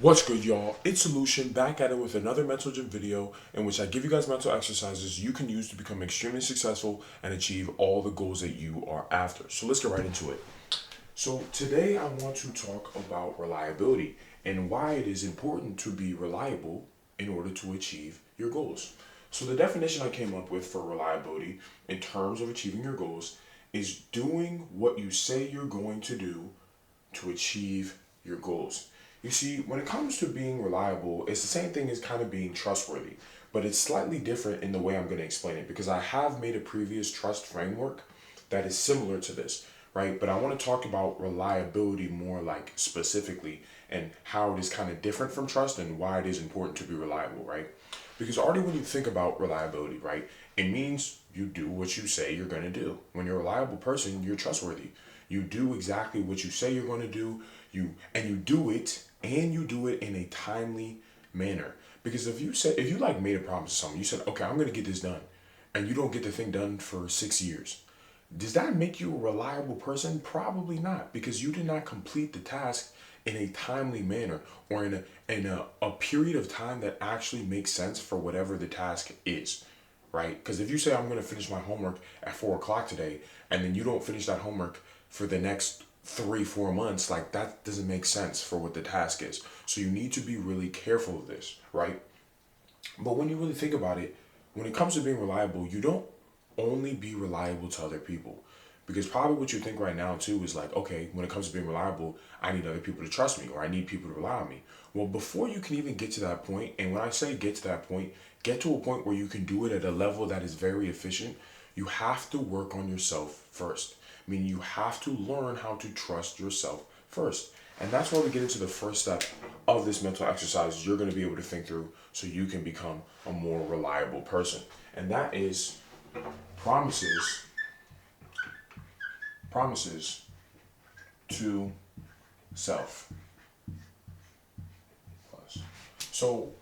What's good, y'all? It's Solution back at it with another mental gym video in which I give you guys mental exercises you can use to become extremely successful and achieve all the goals that you are after. So let's get right into it. So today I want to talk about reliability and why it is important to be reliable in order to achieve your goals. So the definition I came up with for reliability in terms of achieving your goals is doing what you say you're going to do to achieve your goals. You see, when it comes to being reliable, it's the same thing as kind of being trustworthy, but it's slightly different in the way I'm going to explain it because I have made a previous trust framework that is similar to this, right? But I want to talk about reliability more like specifically and how it is kind of different from trust and why it is important to be reliable, right? Because already when you think about reliability, right, it means you do what you say you're going to do. When you're a reliable person, you're trustworthy. You do exactly what you say you're going to do. You do it and you do it in a timely manner. Because if you like made a promise to someone, you said, "Okay, I'm going to get this done." And you don't get the thing done for 6 years. Does that make you a reliable person? Probably not, because you did not complete the task in a timely manner or in a period of time that actually makes sense for whatever the task is, right? Because if you say I'm going to finish my homework at 4 o'clock today, and then you don't finish that homework for the next 3 4 months, like that doesn't make sense for what the task is. So you need to be really careful of this, right? But when you really think about it, when it comes to being reliable, you don't only be reliable to other people. Because probably what you think right now too is like, okay, when it comes to being reliable, I need other people to trust me or I need people to rely on me. Well, before you can even get to that point, and when I say get to that point, get to a point where you can do it at a level that is very efficient, you have to work on yourself first. Meaning you have to learn how to trust yourself first. And that's why we get into the first step of this mental exercise you're going to be able to think through so you can become a more reliable person. And that is promises promises to self. So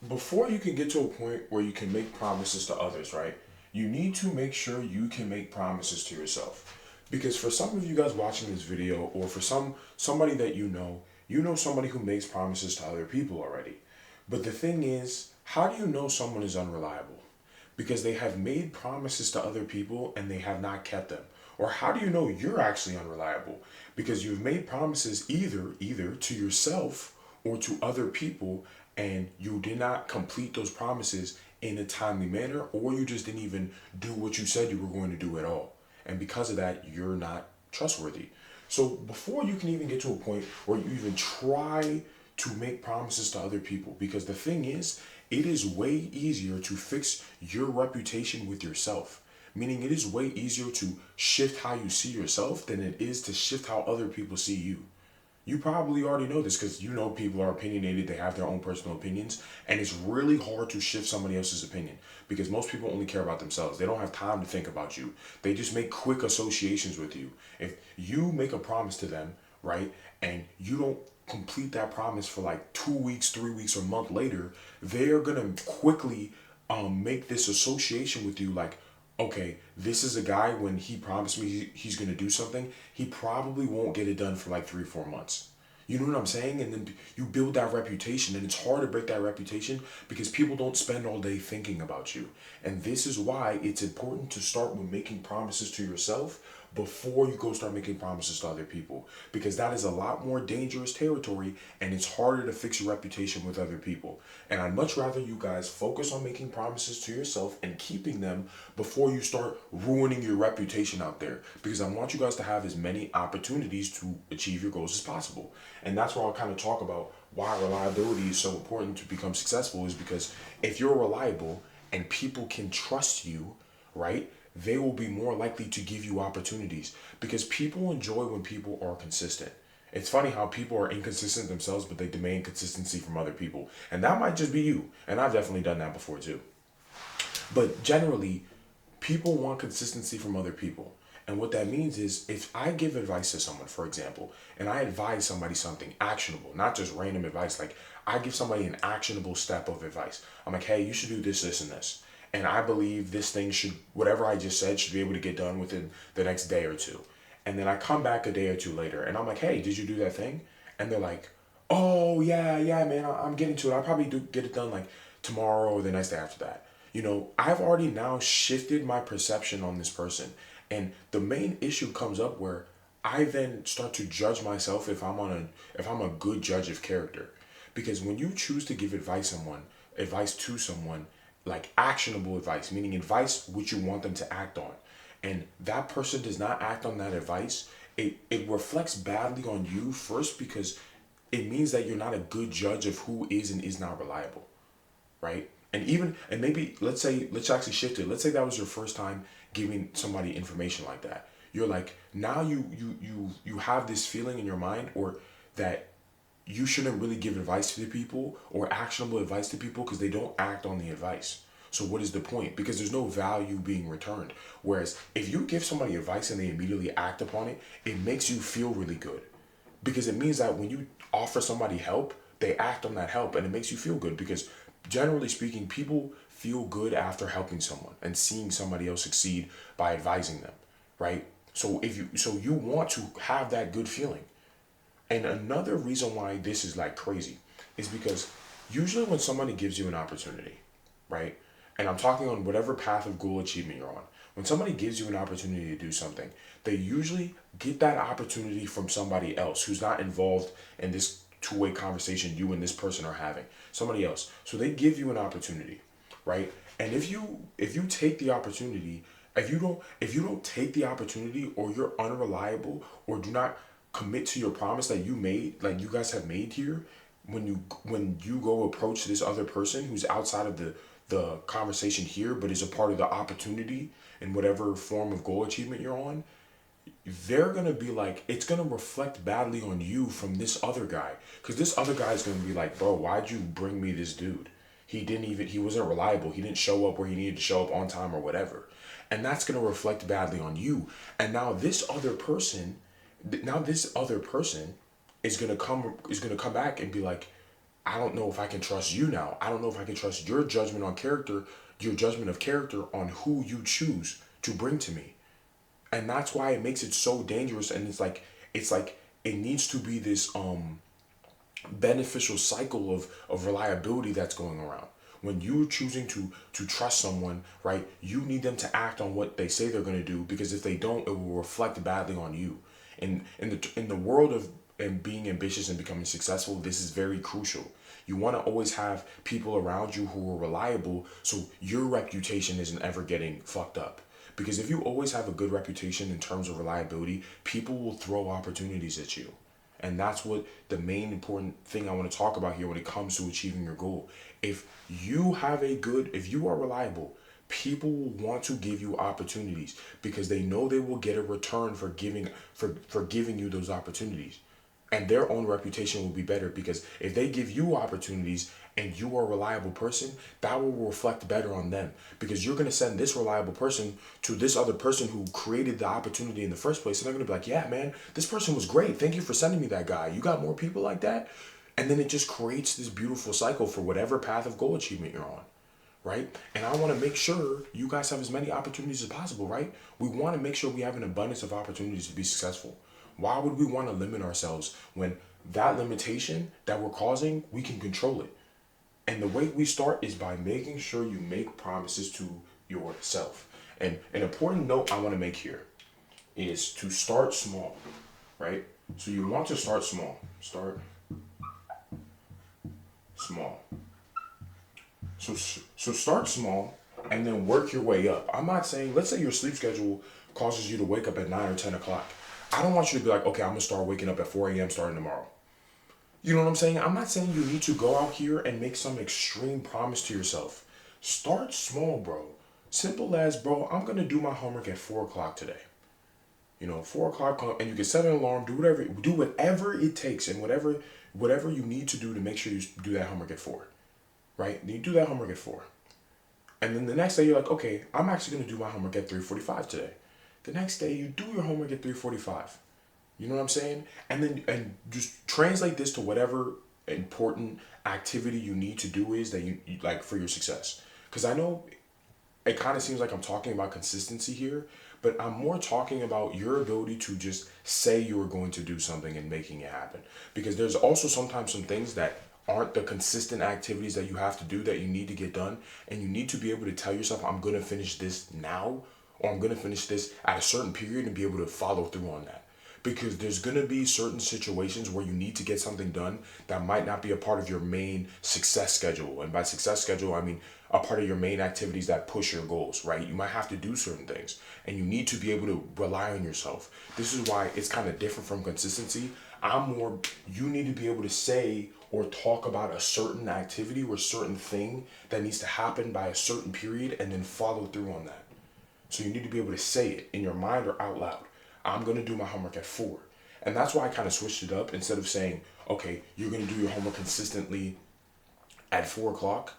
before you can get to a point where you can make promises to others, right? You need to make sure you can make promises to yourself. Because for some of you guys watching this video, or for somebody that you know somebody who makes promises to other people already. But the thing is, how do you know someone is unreliable? Because they have made promises to other people and they have not kept them. Or how do you know you're actually unreliable? Because you've made promises either to yourself or to other people, and you did not complete those promises in a timely manner, or you just didn't even do what you said you were going to do at all. And because of that, you're not trustworthy. So before you can even get to a point where you even try to make promises to other people, because the thing is, it is way easier to fix your reputation with yourself. Meaning it is way easier to shift how you see yourself than it is to shift how other people see you. You probably already know this because you know people are opinionated, they have their own personal opinions, and it's really hard to shift somebody else's opinion because most people only care about themselves. They don't have time to think about you. They just make quick associations with you. If you make a promise to them, right, and you don't complete that promise for like 2 weeks, 3 weeks, or a month later, they're gonna quickly make this association with you like, okay, this is a guy when he promised me he's going to do something, he probably won't get it done for like 3 4 months. You know what I'm saying? And then you build that reputation, and it's hard to break that reputation because people don't spend all day thinking about you. And this is why it's important to start with making promises to yourself before you go start making promises to other people, because that is a lot more dangerous territory and it's harder to fix your reputation with other people. And I'd much rather you guys focus on making promises to yourself and keeping them before you start ruining your reputation out there, because I want you guys to have as many opportunities to achieve your goals as possible. And that's why I'll kind of talk about why reliability is so important to become successful, is because if you're reliable and people can trust you, right, they will be more likely to give you opportunities because people enjoy when people are consistent. It's funny how people are inconsistent themselves, but they demand consistency from other people. And that might just be you. And I've definitely done that before too. But generally, people want consistency from other people. And what that means is if I give advice to someone, for example, and I advise somebody something actionable, not just random advice, like I give somebody an actionable step of advice. I'm like, hey, you should do this, this, and this. And I believe this thing should, whatever I just said, should be able to get done within the next day or two. And then I come back a day or two later and I'm like, hey, did you do that thing? And they're like, oh yeah, man, I'm getting to it. I'll probably do get it done like tomorrow or the next day after that. I've already now shifted my perception on this person, and the main issue comes up where I then start to judge myself if I'm a good judge of character, because when you choose to give advice to someone, like actionable advice, meaning advice which you want them to act on, and that person does not act on that advice, it reflects badly on you first, because it means that you're not a good judge of who is and is not reliable, right? And maybe let's actually shift it. Let's say that was your first time giving somebody information like that. You're like, now you have this feeling in your mind, or that you shouldn't really give advice to the people or actionable advice to people because they don't act on the advice. So what is the point? Because there's no value being returned. Whereas if you give somebody advice and they immediately act upon it, it makes you feel really good, because it means that when you offer somebody help, they act on that help, and it makes you feel good, because generally speaking, people feel good after helping someone and seeing somebody else succeed by advising them, right? So you want to have that good feeling. And another reason why this is like crazy is because usually when somebody gives you an opportunity, right? And I'm talking on whatever path of goal achievement you're on. When somebody gives you an opportunity to do something, they usually get that opportunity from somebody else who's not involved in this two-way conversation you and this person are having. Somebody else. So they give you an opportunity, right? And if you take the opportunity, if you don't take the opportunity, or you're unreliable, or do not commit to your promise that you made, like you guys have made here, when you go approach this other person who's outside of the conversation here, but is a part of the opportunity in whatever form of goal achievement you're on, they're gonna be like, it's gonna reflect badly on you from this other guy, because this other guy is gonna be like, bro, why'd you bring me this dude? He wasn't reliable. He didn't show up where he needed to show up on time or whatever. And that's going to reflect badly on you. And now this other person is going to come back and be like, I don't know if I can trust you now. I don't know if I can trust your judgment on character, your judgment of character on who you choose to bring to me. And that's why it makes it so dangerous. And it's like it needs to be this beneficial cycle of reliability that's going around. When you're choosing to trust someone, right, you need them to act on what they say they're going to do, because if they don't, it will reflect badly on you. In the world of and being ambitious and becoming successful, this is very crucial. You want to always have people around you who are reliable, so your reputation isn't ever getting fucked up. Because if you always have a good reputation in terms of reliability, people will throw opportunities at you. And that's what the main important thing I want to talk about here when it comes to achieving your goal. If you are reliable, people will want to give you opportunities, because they know they will get a return for giving you those opportunities. And their own reputation will be better, because if they give you opportunities and you are a reliable person, that will reflect better on them, because you're going to send this reliable person to this other person who created the opportunity in the first place, and they're going to be like, yeah, man, this person was great, thank you for sending me that guy, you got more people like that. And then it just creates this beautiful cycle for whatever path of goal achievement you're on, right? And I want to make sure you guys have as many opportunities as possible, right? We want to make sure we have an abundance of opportunities to be successful. Why would we want to limit ourselves when that limitation that we're causing, we can control it? And the way we start is by making sure you make promises to yourself. And an important note I want to make here is to start small, right? So you want to start small. Start small. So start small and then work your way up. I'm not saying, let's say your sleep schedule causes you to wake up at 9 or 10 o'clock. I don't want you to be like, okay, I'm going to start waking up at 4 a.m. starting tomorrow. You know what I'm saying? I'm not saying you need to go out here and make some extreme promise to yourself. Start small, bro. Simple as, bro, I'm going to do my homework at 4 o'clock today. 4 o'clock, and you can set an alarm, do whatever it takes, and whatever you need to do to make sure you do that homework at 4, right? Then you do that homework at 4. And then the next day you're like, okay, I'm actually going to do my homework at 3:45 today. The next day you do your homework at 3:45. You know what I'm saying? And just translate this to whatever important activity you need to do is that you like for your success. Because I know it kind of seems like I'm talking about consistency here, but I'm more talking about your ability to just say you are going to do something and making it happen. Because there's also sometimes some things that aren't the consistent activities that you have to do that you need to get done. And you need to be able to tell yourself, I'm going to finish this now, or I'm going to finish this at a certain period and be able to follow through on that. Because there's going to be certain situations where you need to get something done that might not be a part of your main success schedule. And by success schedule, I mean a part of your main activities that push your goals, right? You might have to do certain things and you need to be able to rely on yourself. This is why it's kind of different from consistency. I'm more, you need to be able to say or talk about a certain activity or certain thing that needs to happen by a certain period and then follow through on that. So you need to be able to say it in your mind or out loud. I'm going to do my homework at 4. And that's why I kind of switched it up. Instead of saying, okay, you're going to do your homework consistently at 4 o'clock,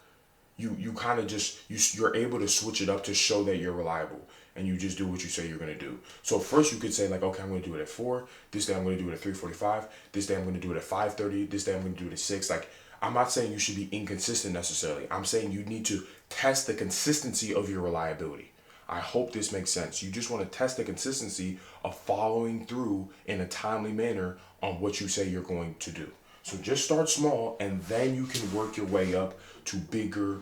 you kind of just, you're able to switch it up to show that you're reliable. And you just do what you say you're going to do. So first you could say like, okay, I'm going to do it at 4. This day I'm going to do it at 3:45. This day I'm going to do it at 5:30. This day I'm going to do it at 6. Like, I'm not saying you should be inconsistent necessarily. I'm saying you need to test the consistency of your reliability. I hope this makes sense. You just want to test the consistency of following through in a timely manner on what you say you're going to do. So just start small and then you can work your way up to bigger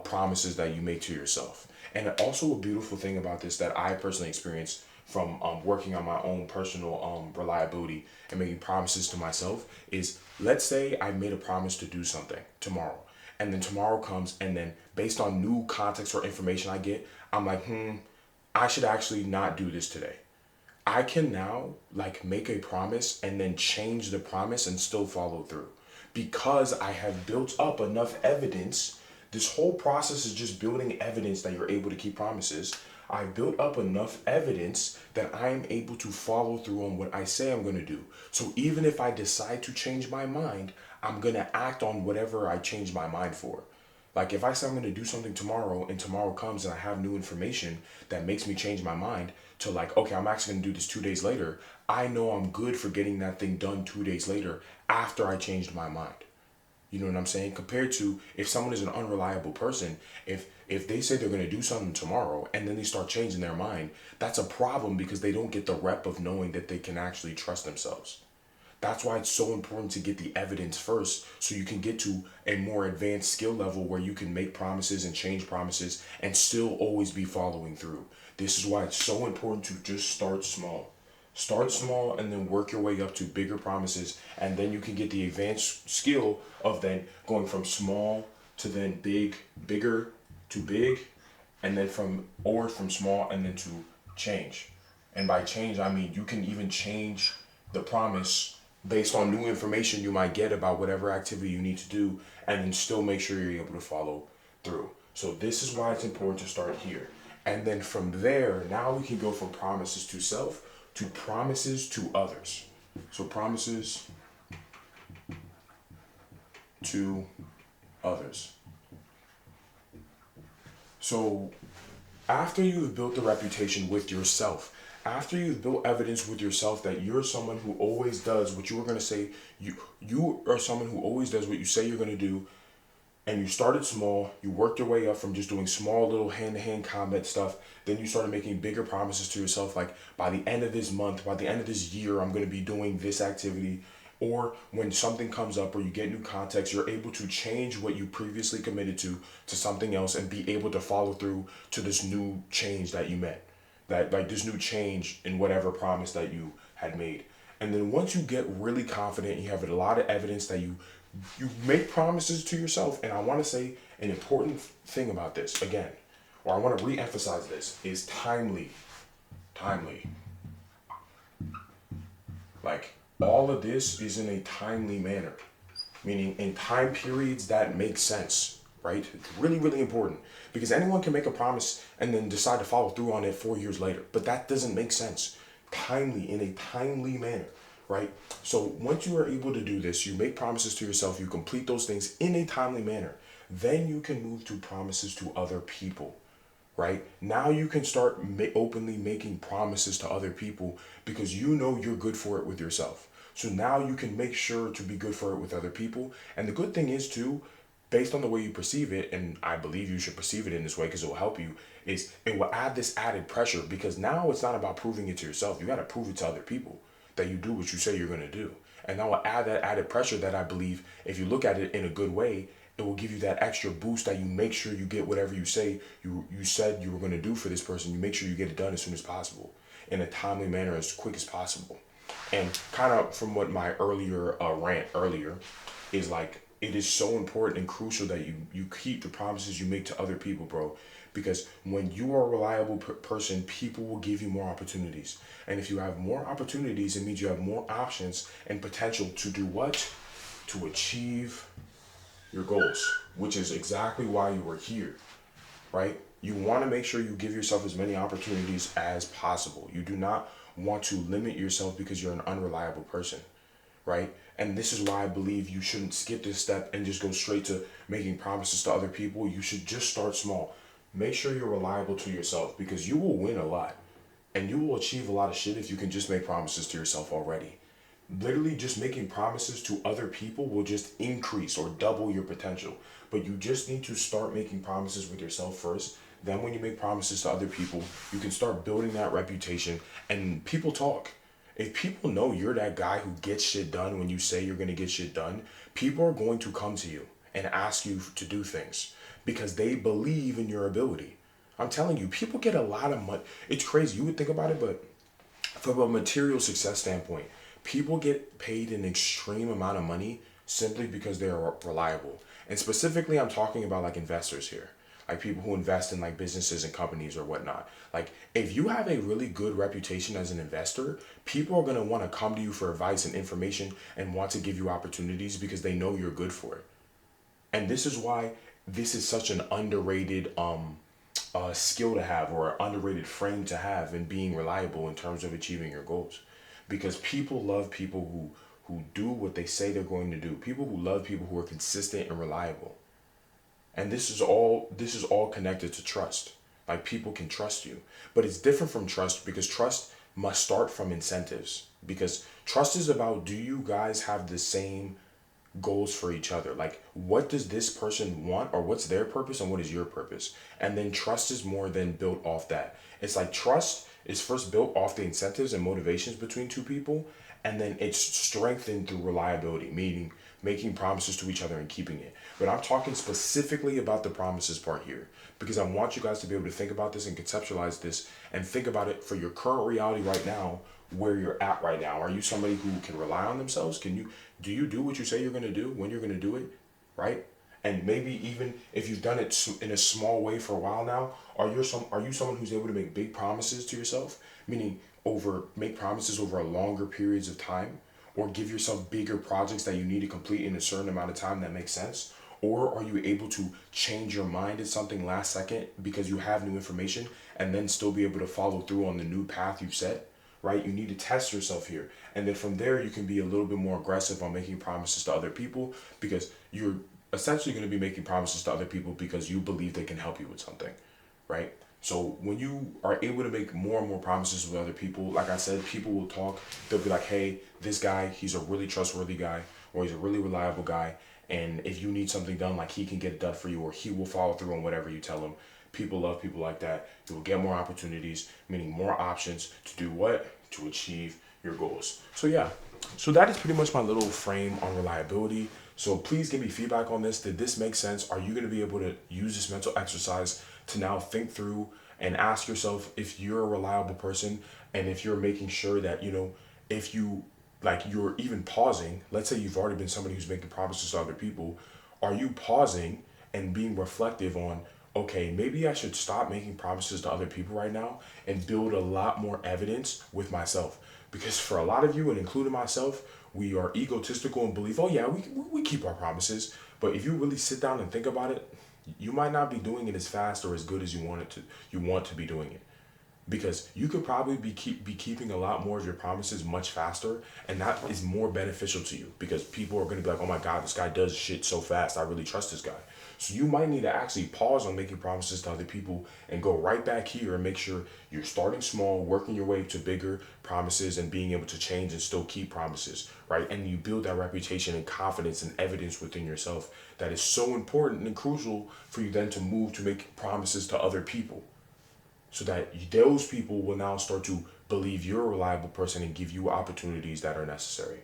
promises that you make to yourself. And also a beautiful thing about this that I personally experienced from working on my own personal reliability and making promises to myself is, let's say I made a promise to do something tomorrow. And then tomorrow comes and then based on new context or information I get, I'm like, I should actually not do this today. I can now like make a promise and then change the promise and still follow through because I have built up enough evidence. This whole process is just building evidence that you're able to keep promises. I built up enough evidence that I am able to follow through on what I say I'm going to do. So even if I decide to change my mind, I'm going to act on whatever I change my mind for. Like if I say I'm going to do something tomorrow and tomorrow comes and I have new information that makes me change my mind to like, okay, I'm actually going to do this 2 days later. I know I'm good for getting that thing done 2 days later after I changed my mind. You know what I'm saying? Compared to if someone is an unreliable person, if they say they're going to do something tomorrow and then they start changing their mind, that's a problem because they don't get the rep of knowing that they can actually trust themselves. That's why it's so important to get the evidence first so you can get to a more advanced skill level where you can make promises and change promises and still always be following through. This is why it's so important to just start small. Start small and then work your way up to bigger promises, and then you can get the advanced skill of then going from small to then big, bigger to big, and then from small and then to change. And by change, I mean you can even change the promise based on new information you might get about whatever activity you need to do, and then still make sure you're able to follow through. So this is why it's important to start here. And then from there, now we can go from promises to self to promises to others. So promises to others. So after you've built the reputation with yourself, after you've built evidence with yourself that you're someone who always does what you were going to say, you are someone who always does what you say you're going to do, and you started small, you worked your way up from just doing small little hand-to-hand combat stuff, then you started making bigger promises to yourself like, by the end of this month, by the end of this year, I'm going to be doing this activity. Or when something comes up or you get new context, you're able to change what you previously committed to something else and be able to follow through to this new change that you met. That like this new change in whatever promise that you had made. And then once you get really confident, you have a lot of evidence that you make promises to yourself. And I want to say an important thing about this again, or I want to re-emphasize this, is timely. Timely. Like all of this is in a timely manner, meaning in time periods that make sense, right? It's really, really important because anyone can make a promise and then decide to follow through on it 4 years later, but that doesn't make sense. Timely, in a timely manner, right? So once you are able to do this, you make promises to yourself, you complete those things in a timely manner, then you can move to promises to other people. Right now you can start openly making promises to other people because you know you're good for it with yourself. So now you can make sure to be good for it with other people. And the good thing is too, based on the way you perceive it, and I believe you should perceive it in this way because it will help you, is it will add this added pressure because now it's not about proving it to yourself. You got to prove it to other people that you do what you say you're going to do. And that will add that added pressure that I believe, if you look at it in a good way, it will give you that extra boost that you make sure you get whatever you say you said you were going to do for this person. You make sure you get it done as soon as possible, in a timely manner, as quick as possible. And kind of from what my earlier rant earlier is like, it is so important and crucial that you keep the promises you make to other people, bro. Because when you are a reliable person, people will give you more opportunities. And if you have more opportunities, it means you have more options and potential to do what? To achieve your goals, which is exactly why you were here, right? You want to make sure you give yourself as many opportunities as possible. You do not want to limit yourself because you're an unreliable person, right? And this is why I believe you shouldn't skip this step and just go straight to making promises to other people. You should just start small. Make sure you're reliable to yourself, because you will win a lot and you will achieve a lot of shit if you can just make promises to yourself already. Literally, just making promises to other people will just increase or double your potential. But you just need to start making promises with yourself first. Then when you make promises to other people, you can start building that reputation, and people talk. If people know you're that guy who gets shit done when you say you're going to get shit done, people are going to come to you and ask you to do things because they believe in your ability. I'm telling you, people get a lot of money. It's crazy. You would think about it, but from a material success standpoint, people get paid an extreme amount of money simply because they're reliable. And specifically, I'm talking about like investors here, like people who invest in like businesses and companies or whatnot. Like, if you have a really good reputation as an investor, people are going to want to come to you for advice and information and want to give you opportunities because they know you're good for it. And this is why this is such an underrated skill to have, or underrated frame to have in being reliable in terms of achieving your goals. Because people love people who do what they say they're going to do. People who love people who are consistent and reliable. And this is all connected to trust. Like, people can trust you. But it's different from trust, because trust must start from incentives. Because trust is about, do you guys have the same goals for each other? Like, what does this person want, or what's their purpose, and what is your purpose? And then trust is more than built off that. It's like, trust is first built off the incentives and motivations between two people, and then it's strengthened through reliability, meaning making promises to each other and keeping it. But I'm talking specifically about the promises part here, because I want you guys to be able to think about this and conceptualize this and think about it for your current reality right now, where you're at right now. Are you somebody who can rely on themselves? Do you do what you say you're going to do when you're going to do it, right? And maybe even if you've done it in a small way for a while now, are you someone who's able to make big promises to yourself, meaning make promises over longer periods of time, or give yourself bigger projects that you need to complete in a certain amount of time that makes sense? Or are you able to change your mind at something last second because you have new information, and then still be able to follow through on the new path you've set? Right? You need to test yourself here. And then from there, you can be a little bit more aggressive on making promises to other people, because you're essentially going to be making promises to other people because you believe they can help you with something, right? So when you are able to make more and more promises with other people, like I said, people will talk. They'll be like, hey, this guy, he's a really trustworthy guy, or he's a really reliable guy. And if you need something done, like, he can get it done for you, or he will follow through on whatever you tell him. People love people like that. You will get more opportunities, meaning more options to do what? To achieve your goals. So yeah, so that is pretty much my little frame on reliability. So please give me feedback on this. Did this make sense? Are you going to be able to use this mental exercise to now think through and ask yourself if you're a reliable person, and if you're making sure that, if you, like, you're even pausing. Let's say you've already been somebody who's making promises to other people. Are you pausing and being reflective on, okay, maybe I should stop making promises to other people right now and build a lot more evidence with myself? Because for a lot of you, and including myself, we are egotistical and believe, oh yeah, we keep our promises. But if you really sit down and think about it, you might not be doing it as fast or as good as you want to be doing it. because you could probably be keeping a lot more of your promises much faster, and that is more beneficial to you because people are going to be like, oh my god, this guy does shit so fast, I really trust this guy. So you might need to actually pause on making promises to other people and go right back here and make sure you're starting small, working your way to bigger promises, and being able to change and still keep promises, right? And you build that reputation and confidence and evidence within yourself that is so important and crucial for you then to move to make promises to other people, so that those people will now start to believe you're a reliable person and give you opportunities that are necessary.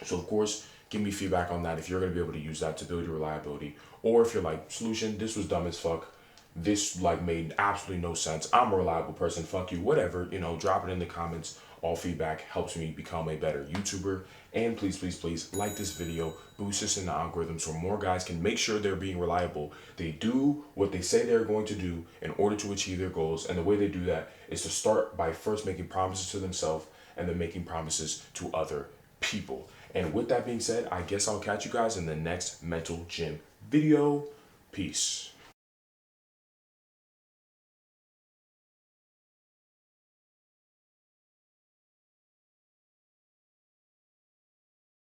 So of course, give me feedback on that if you're going to be able to use that to build your reliability, or if you're like, solution, this was dumb as fuck, this like made absolutely no sense, I'm a reliable person, fuck you, whatever, drop it in the comments. All feedback helps me become a better YouTuber. And please, please, please like this video, boost this in the algorithm so more guys can make sure they're being reliable. They do what they say they're going to do in order to achieve their goals. And the way they do that is to start by first making promises to themselves and then making promises to other people. And with that being said, I guess I'll catch you guys in the next Mental Gym video. Peace.